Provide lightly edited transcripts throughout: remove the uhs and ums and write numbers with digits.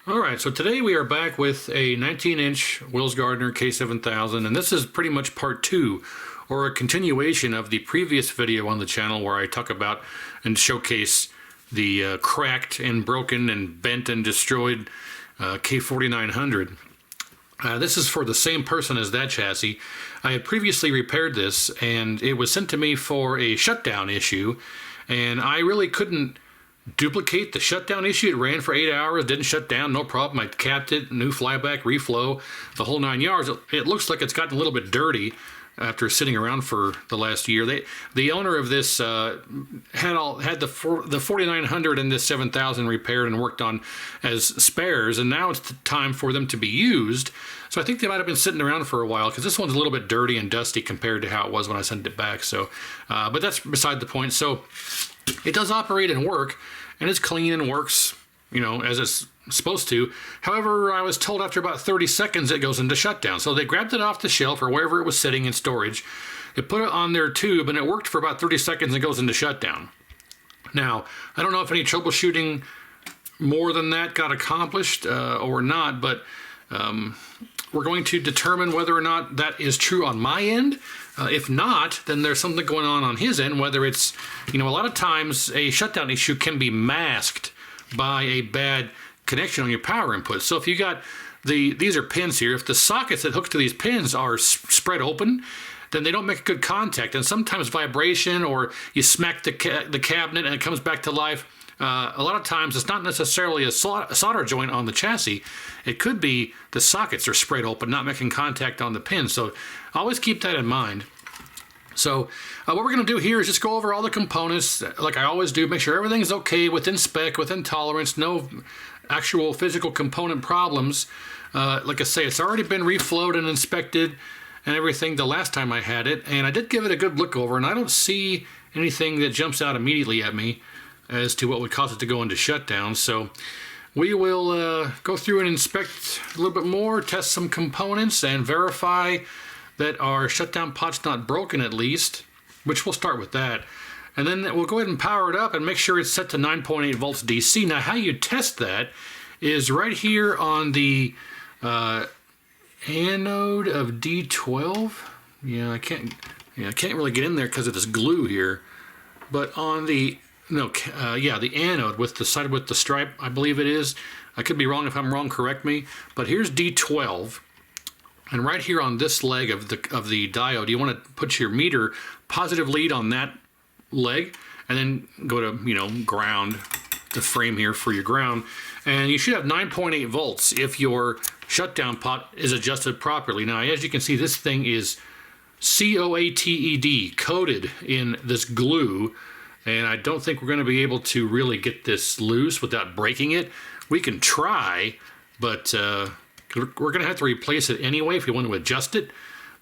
Alright, so today we are back with a 19-inch Wills Gardner K7000, and this is pretty much part 2, or a continuation of the previous video on the channel where I talk about and showcase the cracked and broken and bent and destroyed K4900. This is for the same person as that chassis. I had previously repaired this, and it was sent to me for a shutdown issue, and I really couldn't duplicate the shutdown issue. It ran for 8 hours, didn't shut down, no problem. I capped it, new flyback, reflow, the whole 9 yards. It looks like it's gotten a little bit dirty after sitting around for the last year. The owner of this had the 4900 and this 7000 repaired and worked on as spares, and now it's the time for them to be used. So I think they might have been sitting around for a while because this one's a little bit dirty and dusty compared to how it was when I sent it back. So, but that's beside the point. So it does operate and work, and it's clean and works, you know, as it's supposed to. However, I was told after about 30 seconds it goes into shutdown. So they grabbed it off the shelf or wherever it was sitting in storage. They put it on their tube, and it worked for about 30 seconds and goes into shutdown. Now, I don't know if any troubleshooting more than that got accomplished or not, but we're going to determine whether or not that is true on my end. If not, then there's something going on his end, whether it's, you know, a lot of times a shutdown issue can be masked by a bad connection on your power input. So if you got these are pins here, if the sockets that hook to these pins are spread open, then they don't make good contact, and sometimes vibration, or you smack the cabinet and it comes back to life. A lot of times it's not necessarily a solder joint on the chassis. It could be the sockets are spread open, not making contact on the pins. So always keep that in mind. So what we're going to do here is just go over all the components like I always do, make sure everything's okay, within spec, within tolerance, no actual physical component problems. Like I say, it's already been reflowed and inspected and everything the last time I had it, and I did give it a good look over, and I don't see anything that jumps out immediately at me as to what would cause it to go into shutdown. So we will go through and inspect a little bit more, test some components, and verify that our shutdown pot's not broken at least, which we'll start with that. And then we'll go ahead and power it up and make sure it's set to 9.8 volts DC. Now how you test that is right here on the anode of D12. Yeah, I can't really get in there because of this glue here. But on the the anode with the side with the stripe, I believe it is. I could be wrong. If I'm wrong, correct me. But here's D12, and right here on this leg of the diode, you want to put your meter positive lead on that leg, and then go to, you know, ground, the frame here for your ground, and you should have 9.8 volts if your shutdown pot is adjusted properly. Now, as you can see, this thing is COATED, coated in this glue. And I don't think we're going to be able to really get this loose without breaking it. We can try, but we're going to have to replace it anyway if we want to adjust it.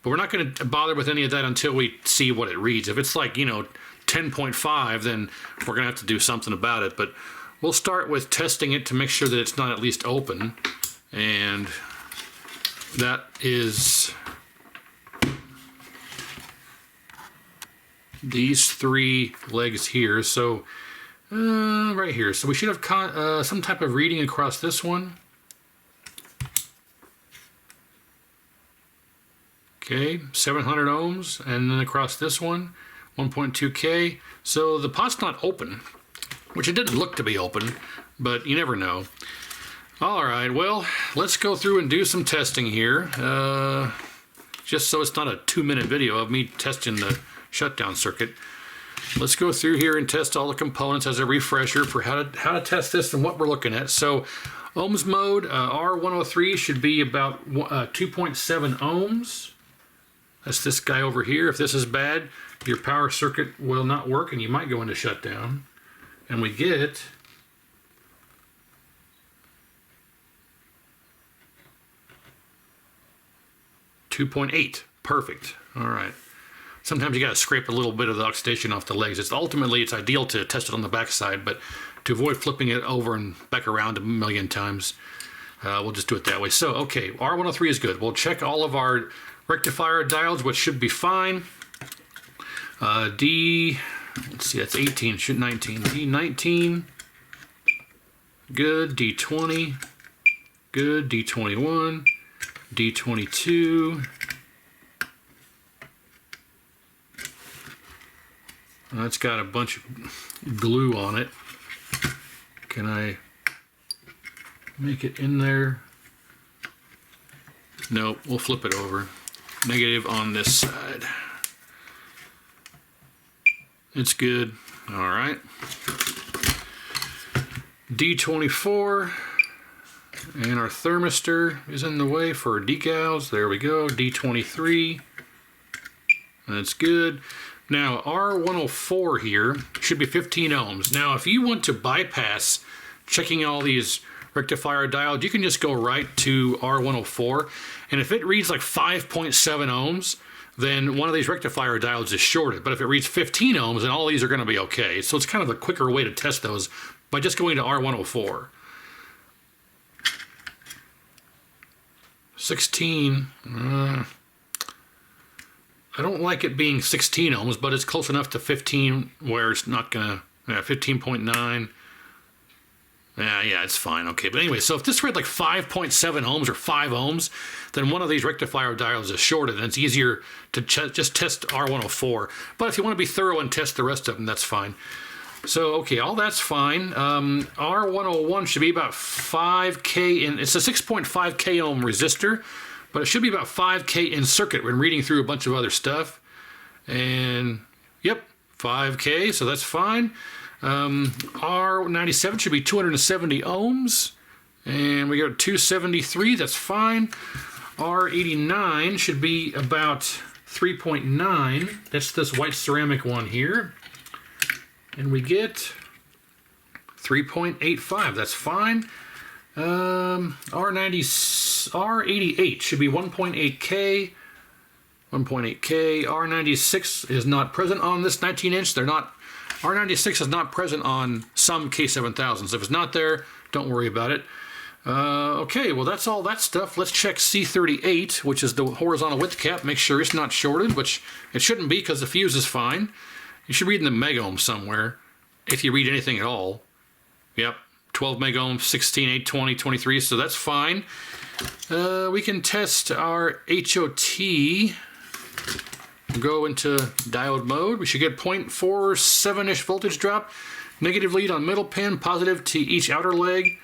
But we're not going to bother with any of that until we see what it reads. If it's like, you know, 10.5, then we're going to have to do something about it. But we'll start with testing it to make sure that it's not at least open. And that is these three legs here. So right here, so we should have some type of reading across this one. Okay, 700 ohms, and then across this one 1.2K. So the pot's not open, which it didn't look to be open, but you never know. All right, well, let's go through and do some testing here, just so it's not a 2-minute video of me testing the shutdown circuit. Let's go through here and test all the components as a refresher for how to test this and what we're looking at. So ohms mode, R103 should be about 2.7 ohms. That's this guy over here. If this is bad, your power circuit will not work and you might go into shutdown. And we get 2.8. Perfect. All right. Sometimes you got to scrape a little bit of the oxidation off the legs. Ultimately it's ideal to test it on the backside, but to avoid flipping it over and back around a million times, we'll just do it that way. So, okay, R103 is good. We'll check all of our rectifier diodes, which should be fine. Let's see, that's 18, should 19. D19, good. D20, Good. D21, D22. That's got a bunch of glue on it. Can I make it in there? Nope, we'll flip it over. Negative on this side. It's good. All right. D24. And our thermistor is in the way for decals. There we go. D23. That's good. Now, R104 here should be 15 ohms. Now, if you want to bypass checking all these rectifier diodes, you can just go right to R104. And if it reads like 5.7 ohms, then one of these rectifier diodes is shorted. But if it reads 15 ohms, then all these are going to be okay. So it's kind of a quicker way to test those by just going to R104. 16. I don't like it being 16 ohms, but it's close enough to 15 where it's not gonna, 15.9. Yeah, it's fine, okay. But anyway, so if this read like 5.7 ohms or 5 ohms, then one of these rectifier diodes is shorted, and it's easier to just test R104. But if you want to be thorough and test the rest of them, that's fine. So, okay, all that's fine. R101 should be about 5K in, it's a 6.5K ohm resistor, but it should be about 5K in circuit when reading through a bunch of other stuff. And, yep, 5K, so that's fine. R97 should be 270 ohms. And we got 273, that's fine. R89 should be about 3.9. That's this white ceramic one here. And we get 3.85, that's fine. R88 should be 1.8K. 1.8K. R96 is not present on this 19-inch. R96 is not present on some K7000s. If it's not there, don't worry about it. Okay, well that's all that stuff. Let's check C38, which is the horizontal width cap. Make sure it's not shorted, which it shouldn't be because the fuse is fine. You should read in the megohm somewhere, if you read anything at all. Yep, 12 megohm, 16, 8, 20, 23, so that's fine. We can test our HOT. Go into diode mode. We should get 0.47-ish voltage drop. Negative lead on middle pin, positive to each outer leg.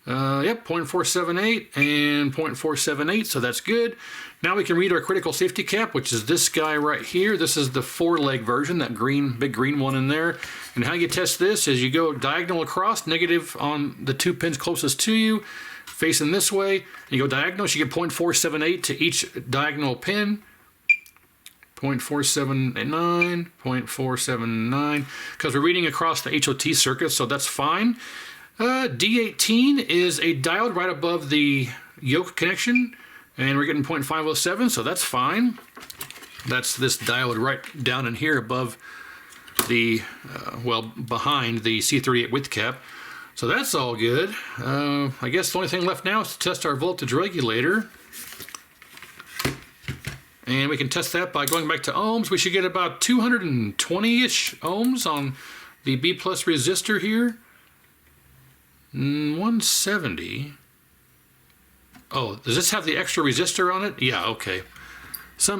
Yep, 0.478 and 0.478, so that's good. Now we can read our critical safety cap, which is this guy right here. This is the 4-leg version, that green, big green one in there. And how you test this is you go diagonal across, negative on the 2 pins closest to you, facing this way. And you go diagonal, so you get 0.478 to each diagonal pin. 0.479, 0.479, because we're reading across the HOT circuit, so that's fine. D18 is a diode right above the yoke connection, and we're getting 0.507, so that's fine. That's this diode right down in here above the, behind the C38 width cap. So that's all good. I guess the only thing left now is to test our voltage regulator. And we can test that by going back to ohms. We should get about 220-ish ohms on the B plus resistor here. 170. Oh, does this have the extra resistor on it? Yeah, okay.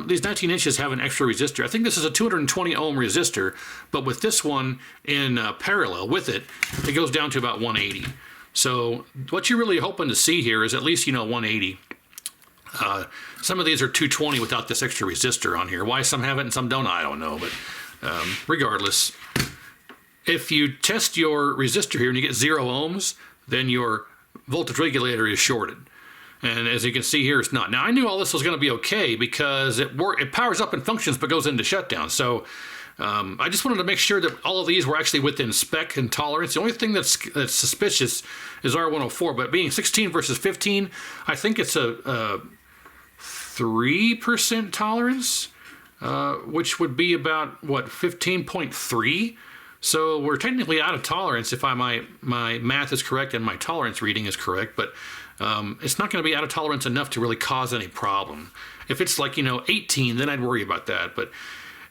These 19 inches have an extra resistor. I think this is a 220 ohm resistor, but with this one in parallel with it, it goes down to about 180. So what you're really hoping to see here is at least, 180. Some of these are 220 without this extra resistor on here. Why some have it and some don't, I don't know. But regardless, if you test your resistor here and you get 0 ohms, then your voltage regulator is shorted. And as you can see here, it's not. Now, I knew all this was going to be okay because it powers up and functions but goes into shutdown. So I just wanted to make sure that all of these were actually within spec and tolerance. The only thing that's suspicious is R104, but being 16 versus 15, I think it's a 3% tolerance, which would be about, 15.3? So we're technically out of tolerance if my math is correct and my tolerance reading is correct, but it's not going to be out of tolerance enough to really cause any problem. If it's like, 18, then I'd worry about that. But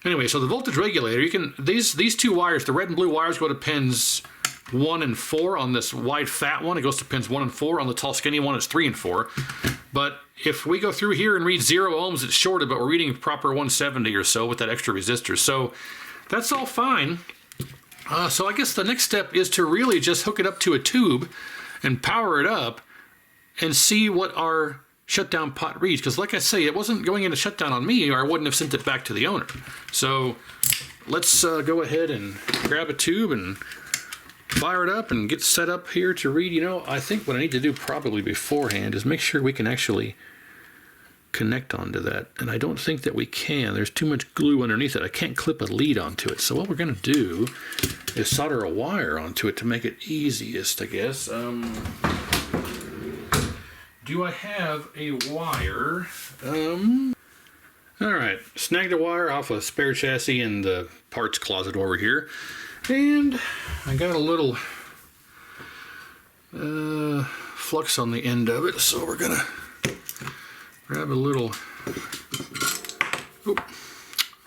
anyway, so the voltage regulator, these 2 wires, the red and blue wires go to pins 1 and 4 on this wide fat one. It goes to pins 1 and 4. On the tall skinny one, it's 3 and 4. But if we go through here and read 0 ohms, it's shorted, but we're reading proper 170 or so with that extra resistor. So that's all fine. So I guess the next step is to really just hook it up to a tube and power it up and see what our shutdown pot reads. Because like I say, it wasn't going into shutdown on me, or I wouldn't have sent it back to the owner. So let's go ahead and grab a tube and fire it up and get set up here to read. You know, I think what I need to do probably beforehand is make sure we can actually connect onto that. And I don't think that we can. There's too much glue underneath it. I can't clip a lead onto it. So what we're going to do is solder a wire onto it to make it easiest, I guess. Do I have a wire? All right, snagged a wire off a spare chassis in the parts closet over here. And I got a little flux on the end of it, so we're gonna grab a little. Oop,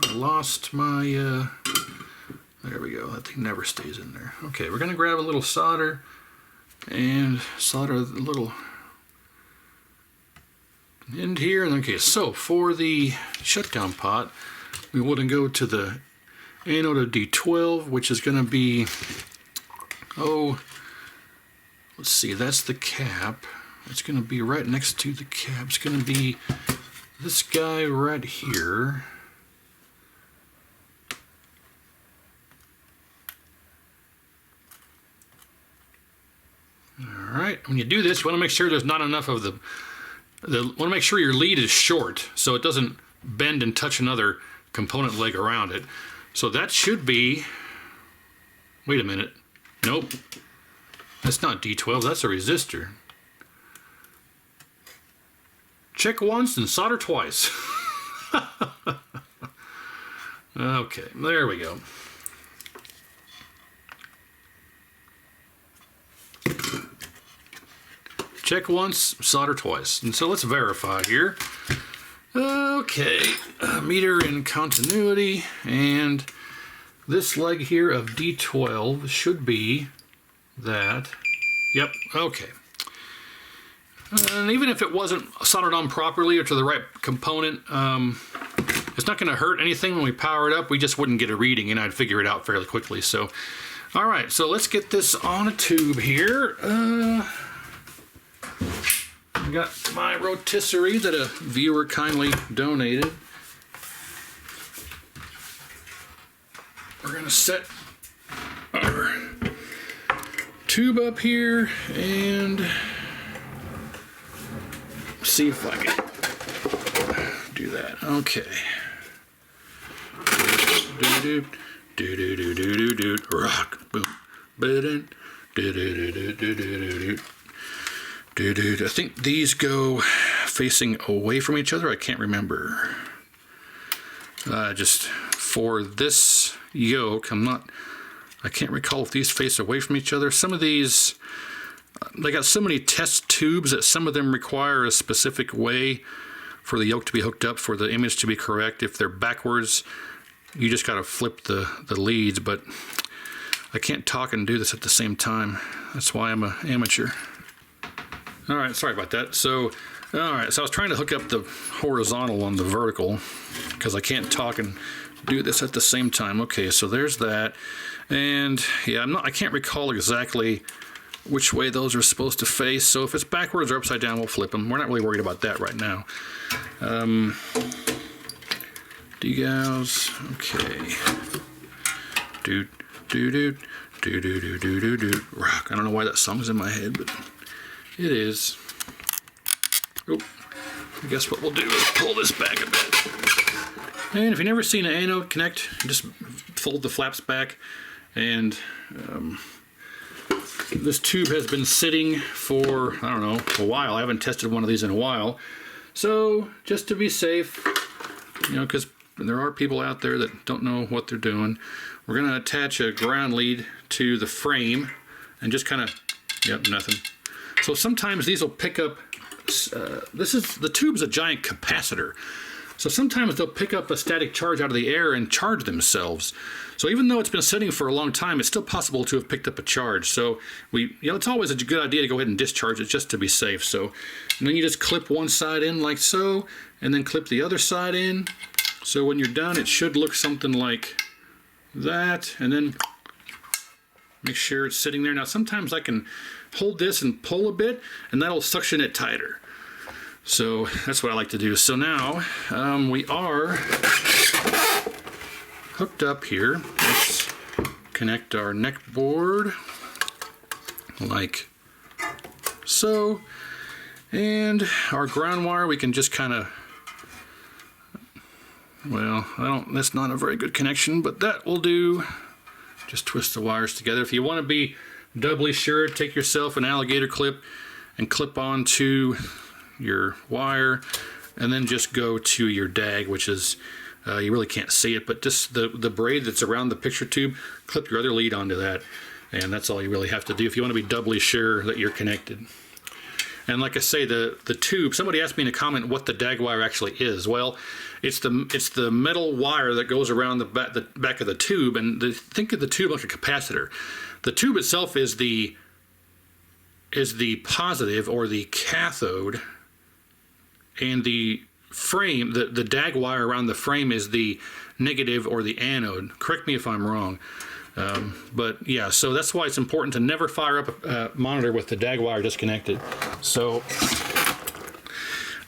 I lost my. There we go. That thing never stays in there. Okay, we're gonna grab a little solder and solder a little end here. And okay, so for the shutdown pot, we want to go to the anode of D12, which is going to be, let's see, that's the cap. It's going to be right next to the cap. It's going to be this guy right here. All right, when you do this, you want to make sure there's not enough of the want to make sure your lead is short so it doesn't bend and touch another component leg around it. So that should be, wait a minute, nope, that's not D12, that's a resistor. Check once and solder twice. Okay, there we go. Check once, solder twice. And so let's verify here. Okay, meter in continuity, and this leg here of D12 should be that. Yep, okay. And even if it wasn't soldered on properly or to the right component, it's not going to hurt anything when we power it up. We just wouldn't get a reading, and I'd figure it out fairly quickly. So, all right, so let's get this on a tube here. I got my rotisserie that a viewer kindly donated. We're going to set our tube up here and see if I can do that. Okay. Rock, boom, ba-dun, do-do-do-do-do-do-do-do. I think these go facing away from each other. I can't remember. Just for this yoke, I can't recall if these face away from each other. Some of these, they got so many test tubes that some of them require a specific way for the yoke to be hooked up for the image to be correct. If they're backwards, you just got to flip the leads, but I can't talk and do this at the same time. That's why I'm an amateur. All right, sorry about that. So, all right, so I was trying to hook up the horizontal on the vertical because I can't talk and do this at the same time. Okay, so there's that. And yeah, I can't recall exactly which way those are supposed to face. So if it's backwards or upside down, we'll flip them. We're not really worried about that right now. Degauss, okay. Doot, doot, doot, doot, doot, doot, doot, doot, doot. Rock. I don't know why that song's in my head, but it is. Oh, I guess what we'll do is pull this back a bit. And if you've never seen an anode connect, just fold the flaps back. And this tube has been sitting for, I don't know, a while. I haven't tested one of these in a while. So just to be safe, you know, because there are people out there that don't know what they're doing, we're going to attach a ground lead to the frame and just kind of, yep, nothing. So sometimes these will pick up, the tube's a giant capacitor. So sometimes they'll pick up a static charge out of the air and charge themselves. So even though it's been sitting for a long time, it's still possible to have picked up a charge. So it's always a good idea to go ahead and discharge it just to be safe. So, and then you just clip one side in like so, and then clip the other side in. So when you're done, it should look something like that, and then make sure it's sitting there. Now sometimes I can hold this and pull a bit, and that'll suction it tighter. So that's what I like to do. So now we are hooked up here. Let's connect our neck board like so, and our ground wire we can just kind of, well, that's not a very good connection, but that will do. Just twist the wires together. If you want to be doubly sure, take yourself an alligator clip and clip onto your wire, and then just go to your dag, which is, you really can't see it, but just the braid that's around the picture tube, clip your other lead onto that, and that's all you really have to do if you want to be doubly sure that you're connected. And like I say, the tube, somebody asked me in a comment what the dag wire actually is. Well, it's the metal wire that goes around the back of the tube, and think of the tube like a capacitor. The tube itself is the positive, or the cathode, and the frame, the dag wire around the frame, is the negative or the anode. Correct me if I'm wrong. But yeah, so that's why it's important to never fire up a monitor with the dag wire disconnected. So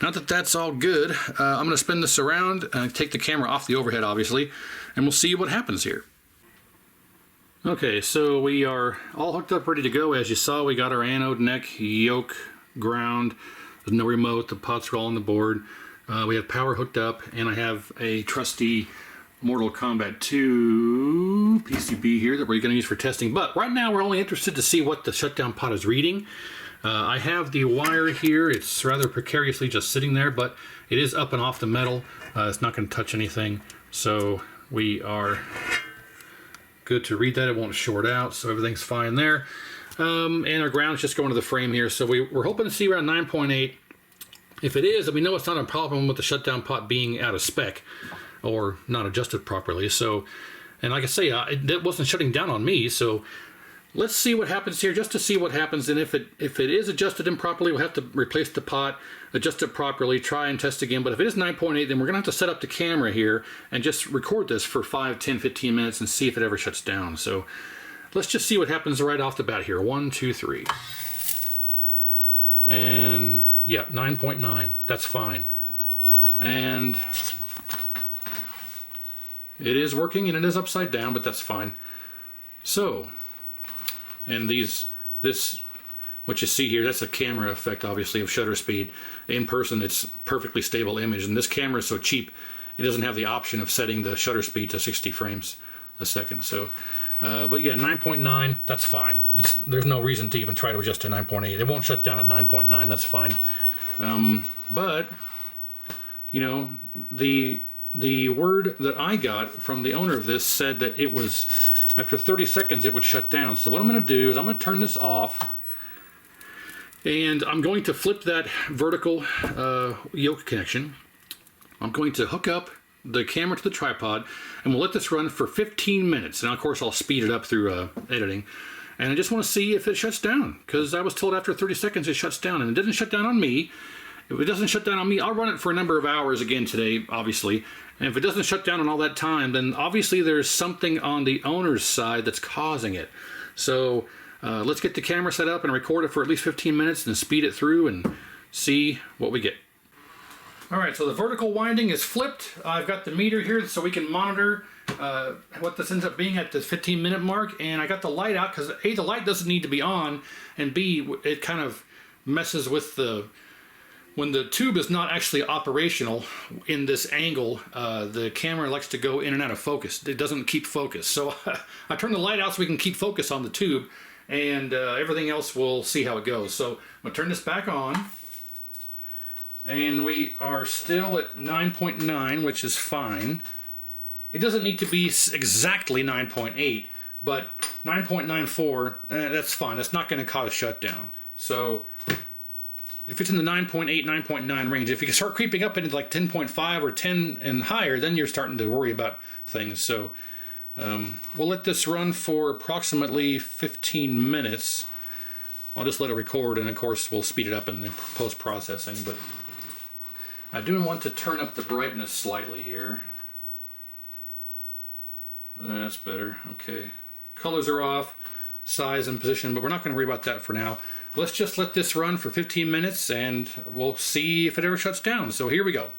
now that that's all good, I'm going to spin this around and take the camera off the overhead, obviously, and we'll see what happens here. Okay, so we are all hooked up, ready to go. As you saw, we got our anode, neck, yoke, ground. There's no remote. The pots are all on the board. We have power hooked up, and I have a trusty Mortal Kombat 2 PCB here that we're going to use for testing. But right now we're only interested to see what the shutdown pot is reading. I have the wire here. It's rather precariously just sitting there, but it is up and off the metal. It's not going to touch anything. So we are good to read that. It won't short out, so everything's fine there. And our ground's just going to the frame here. So we're hoping to see around 9.8. If it is, we know it's not a problem with the shutdown pot being out of spec or not adjusted properly. So, and like I say, it wasn't shutting down on me. So let's see what happens here, just to see what happens. And if it is adjusted improperly, we'll have to replace the pot, adjust it properly, try and test again. But if it is 9.8, then we're gonna have to set up the camera here and just record this for 5, 10, 15 minutes and see if it ever shuts down. So let's just see what happens right off the bat here. 1, 2, 3. And yeah, 9.9, that's fine. And it is working, and it is upside down, but that's fine. So, and this, what you see here, that's a camera effect, obviously, of shutter speed. In person, it's perfectly stable image, and this camera is so cheap, it doesn't have the option of setting the shutter speed to 60 frames a second. So, but yeah, 9.9, that's fine. There's no reason to even try to adjust to 9.8. It won't shut down at 9.9, that's fine. But, you know, the word that I got from the owner of this said that it was, after 30 seconds, it would shut down. So what I'm going to do is I'm going to turn this off, and I'm going to flip that vertical yoke connection. I'm going to hook up the camera to the tripod, and we'll let this run for 15 minutes. And of course, I'll speed it up through editing. And I just want to see if it shuts down, because I was told after 30 seconds it shuts down, and it didn't shut down on me. If it doesn't shut down on me, I'll run it for a number of hours again today, obviously. And if it doesn't shut down in all that time, then obviously there's something on the owner's side that's causing it. So let's get the camera set up and record it for at least 15 minutes and speed it through and see what we get. All right, so the vertical winding is flipped. I've got the meter here so we can monitor what this ends up being at the 15-minute mark. And I got the light out because A, the light doesn't need to be on, and B, it kind of messes with when the tube is not actually operational in this angle, the camera likes to go in and out of focus. It doesn't keep focus. So I turn the light out so we can keep focus on the tube, and everything else we'll see how it goes. So I'm gonna turn this back on, and we are still at 9.9, which is fine. It doesn't need to be exactly 9.8, but 9.94, that's fine. That's not gonna cause shutdown. So if it's in the 9.8, 9.9 range. If you can start creeping up into like 10.5 or 10 and higher, then you're starting to worry about things. So we'll let this run for approximately 15 minutes. I'll just let it record, and of course we'll speed it up in the post-processing. But I do want to turn up the brightness slightly here. That's better. Okay. Colors are off, size and position, but we're not going to worry about that for now. Let's just let this run for 15 minutes and we'll see if it ever shuts down. So here we go.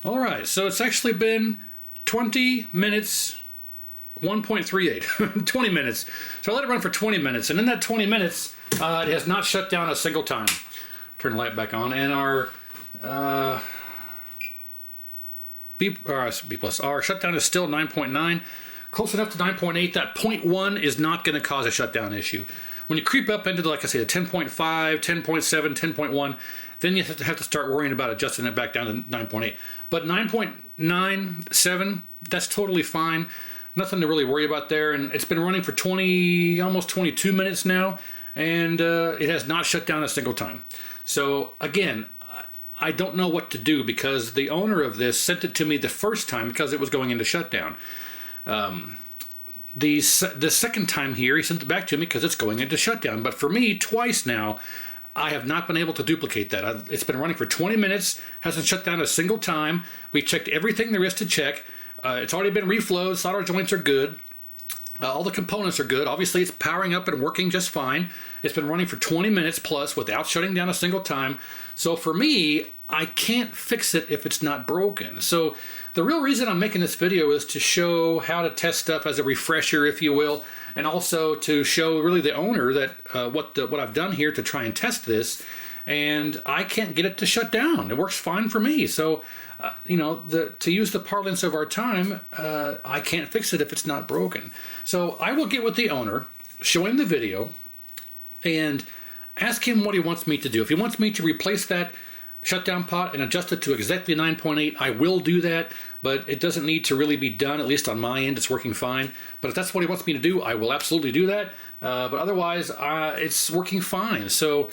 All right, so it's actually been 20 minutes, 1.38, 20 minutes. So I let it run for 20 minutes, and in that 20 minutes, it has not shut down a single time. Turn the light back on, and our B plus, our shutdown is still 9.9, close enough to 9.8. That 0.1 is not going to cause a shutdown issue. When you creep up into, like I say, the 10.5, 10.7, 10.1, then you have to start worrying about adjusting it back down to 9.8. But 9.97, that's totally fine. Nothing to really worry about there. And it's been running for almost 22 minutes now, and it has not shut down a single time. So again, I don't know what to do because the owner of this sent it to me the first time because it was going into shutdown. The second time here, he sent it back to me because it's going into shutdown. But for me, twice now, I have not been able to duplicate that. It's been running for 20 minutes, hasn't shut down a single time. We checked everything there is to check. It's already been reflowed, solder joints are good. All the components are good. Obviously, it's powering up and working just fine. It's been running for 20 minutes plus without shutting down a single time. So for me, I can't fix it if it's not broken. So the real reason I'm making this video is to show how to test stuff as a refresher, if you will, and also to show really the owner that what I've done here to try and test this, and I can't get it to shut down. It works fine for me. So to use the parlance of our time, I can't fix it if it's not broken. So I will get with the owner, show him the video, and ask him what he wants me to do. If he wants me to replace that shutdown pot and adjust it to exactly 9.8, I will do that, but it doesn't need to really be done, at least on my end. It's working fine. But if that's what he wants me to do, I will absolutely do that. But otherwise, it's working fine. So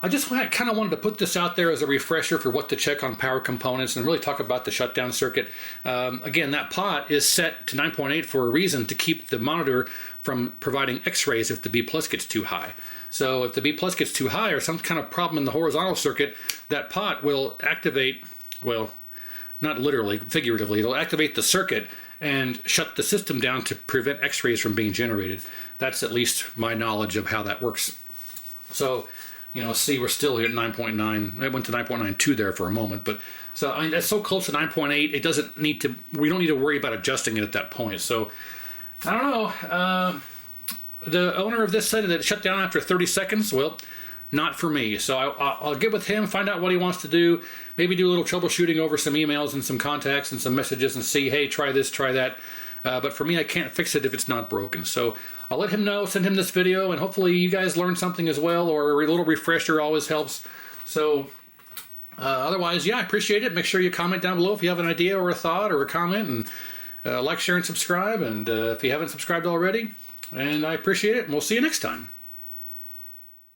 I just kind of wanted to put this out there as a refresher for what to check on power components and really talk about the shutdown circuit. Again, that pot is set to 9.8 for a reason, to keep the monitor from providing x-rays if the B plus gets too high. So if the B plus gets too high or some kind of problem in the horizontal circuit, that pot will activate, well, not literally, figuratively, it'll activate the circuit and shut the system down to prevent x-rays from being generated. That's at least my knowledge of how that works. So, see, we're still here at 9.9. It went to 9.92 there for a moment, but so I mean, that's so close to 9.8. It doesn't need to. We don't need to worry about adjusting it at that point. So I don't know. The owner of this said that it shut down after 30 seconds. Well, not for me. So I'll get with him, find out what he wants to do, maybe do a little troubleshooting over some emails and some contacts and some messages and see, hey, try this, try that. But for me, I can't fix it if it's not broken. So I'll let him know, send him this video, and hopefully you guys learn something as well, or a little refresher always helps. So otherwise, yeah, I appreciate it. Make sure you comment down below if you have an idea or a thought or a comment, and like, share, and subscribe. And if you haven't subscribed already, and I appreciate it, and we'll see you next time.